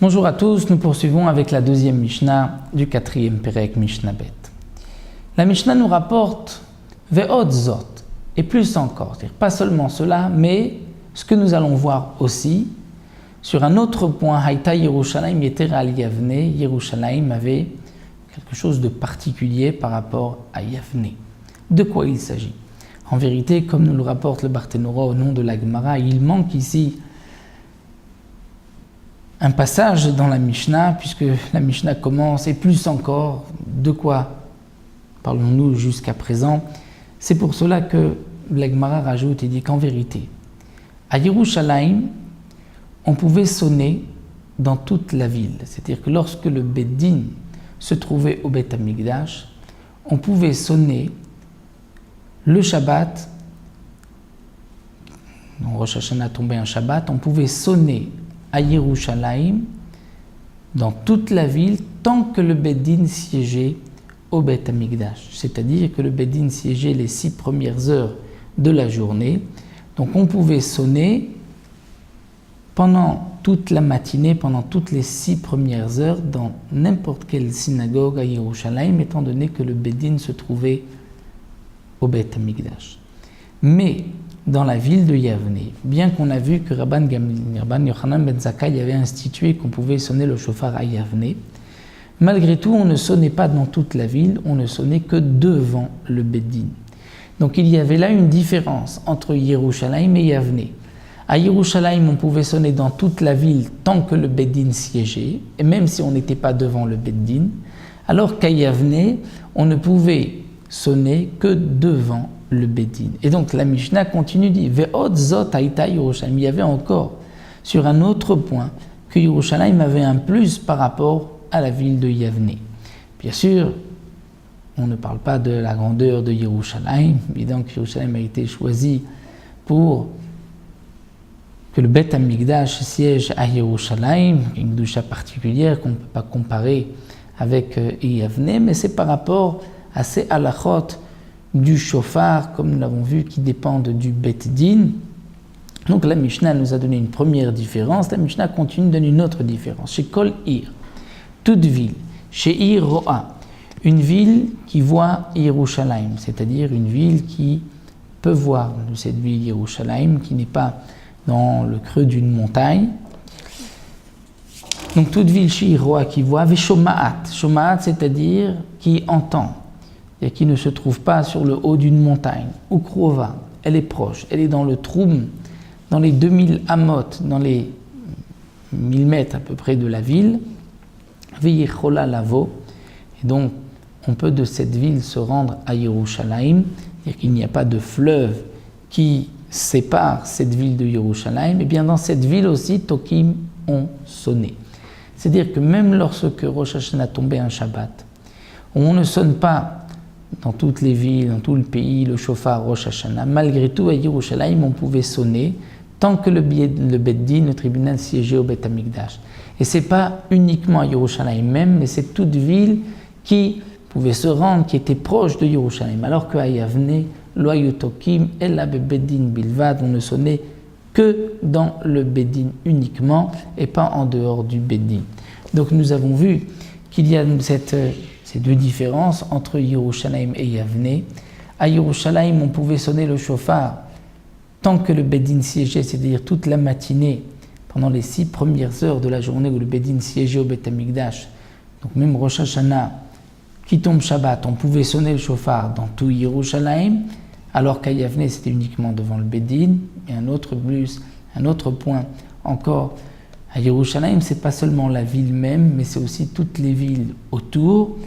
Bonjour à tous, nous poursuivons avec la deuxième Mishnah du quatrième Perek Mishnah Bet. La Mishnah nous rapporte Ve'od Zot, et plus encore, c'est-à-dire pas seulement cela, mais ce que nous allons voir aussi sur un autre point, Haïta Yerushalayim Yeter al Yavne, Yerushalayim avait quelque chose de particulier par rapport à Yavne. De quoi il s'agit? En vérité, comme nous le rapporte le Barthénora au nom de la Gemara, il manque ici un passage dans la Mishnah, puisque la Mishnah commence, et plus encore, de quoi parlons-nous jusqu'à présent? C'est pour cela que la Gemara rajoute et dit qu'en vérité, à Yerushalayim, on pouvait sonner dans toute la ville. C'est-à-dire que lorsque le Beddin se trouvait au Beth Amikdash, on pouvait sonner le Shabbat, Rosh Hashanah tombait un Shabbat, on pouvait sonner à Yerushalayim, dans toute la ville, tant que le Beddin siégeait au Beth Amikdash. C'est-à-dire que le Beddin siégeait les 6 premières heures de la journée. Donc on pouvait sonner pendant toute la matinée, pendant toutes les 6 premières heures, dans n'importe quelle synagogue à Yerushalayim, étant donné que le Beddin se trouvait au Beth Amikdash. Mais dans la ville de Yavne, bien qu'on a vu que Rabban Yochanan ben Zakkai avait institué qu'on pouvait sonner le shofar à Yavne, malgré tout, on ne sonnait pas dans toute la ville, on ne sonnait que devant le Beddin. Donc il y avait là une différence entre Yerushalayim et Yavne. À Yerushalayim, on pouvait sonner dans toute la ville tant que le Beddin siégeait, et même si on n'était pas devant le Beddin, alors qu'à Yavne, on ne pouvait sonner que devant le Beddin. Et donc la Mishnah continue, dit Ve'od zot haïta Yerushalayim. Il y avait encore sur un autre point que Yerushalayim avait un plus par rapport à la ville de Yavne. Bien sûr, on ne parle pas de la grandeur de Yerushalayim, évidemment que Yerushalayim a été choisi pour que le Beth Amikdash siège à Yerushalayim, une doucha particulière qu'on ne peut pas comparer avec Yavne, mais c'est par rapport à ces halachot du shofar, comme nous l'avons vu, qui dépendent du Bet Din. Donc la Mishnah nous a donné une première différence, la Mishnah continue de donner une autre différence. Chez Kol Ir, toute ville, chez Ir Ro'a, une ville qui voit Yerushalayim, c'est-à-dire une ville qui peut voir cette ville Yerushalayim, qui n'est pas dans le creux d'une montagne. Donc toute ville chez Ir Ro'a qui voit, Veshomaat, Shomaat, c'est-à-dire qui entend, et qui ne se trouve pas sur le haut d'une montagne, ou Krova, elle est proche, elle est dans le Troum, dans les 2000 amot, dans les 1000 mètres à peu près de la ville, Veyechola Lavo, et donc on peut de cette ville se rendre à Yerushalayim, c'est-à-dire qu'il n'y a pas de fleuve qui sépare cette ville de Yerushalayim, et bien dans cette ville aussi, Tokim ont sonné. C'est-à-dire que même lorsque Rosh Hashanah tombait un Shabbat, on ne sonne pas dans toutes les villes, dans tout le pays, le shofar Rosh Hashanah. Malgré tout, à Yerushalayim, on pouvait sonner tant que le Beddin, le tribunal siégeait au Beth Amikdash. Et ce n'est pas uniquement à Yerushalayim même, mais c'est toute ville qui pouvait se rendre, qui était proche de Yerushalayim. Alors qu'à Yavne, Loayotokim, Ella Beddin Bilvad, on ne sonnait que dans le Beddin uniquement et pas en dehors du Beddin. Donc nous avons vu qu'il y a ces deux différences entre Yerushalayim et Yavne. À Yerushalayim, on pouvait sonner le shofar tant que le Beddin siégeait, c'est-à-dire toute la matinée, pendant les 6 premières heures de la journée où le Beddin siégeait au Beth Amikdash. Donc même Rosh Hashanah, qui tombe Shabbat, on pouvait sonner le shofar dans tout Yerushalayim, alors qu'à Yavne, c'était uniquement devant le Beddin. Et un autre point encore, à Yerushalayim, ce n'est pas seulement la ville même, mais c'est aussi toutes les villes autour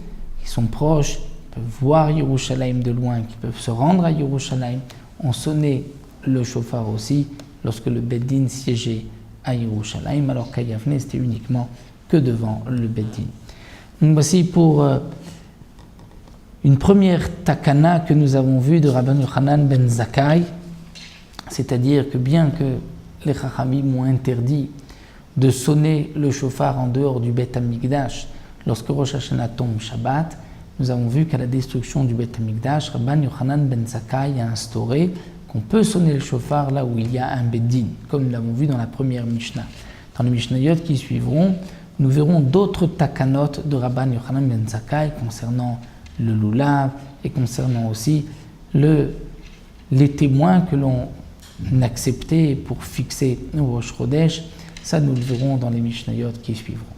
qui sont proches, qui peuvent voir Yerushalayim de loin, qui peuvent se rendre à Yerushalayim. On sonnait le shofar aussi lorsque le Beddin siégeait à Yerushalayim, alors qu'à Yavne, c'était uniquement que devant le Beddin. Donc voici pour une première takana que nous avons vue de Rabban Yochanan ben Zakkai, c'est-à-dire que bien que les Chachamim ont interdit de sonner le shofar en dehors du Beth Amikdash lorsque Rosh Hashanah tombe Shabbat, nous avons vu qu'à la destruction du Beth Amikdash, Rabban Yochanan ben Zakkai a instauré qu'on peut sonner le shofar là où il y a un Beddin, comme nous l'avons vu dans la première Mishnah. Dans les Mishnayot qui suivront, nous verrons d'autres takanot de Rabban Yochanan ben Zakkai concernant le lulav et concernant aussi les témoins que l'on acceptait pour fixer au Rosh Chodesh. Ça, nous le verrons dans les Mishnayot qui suivront.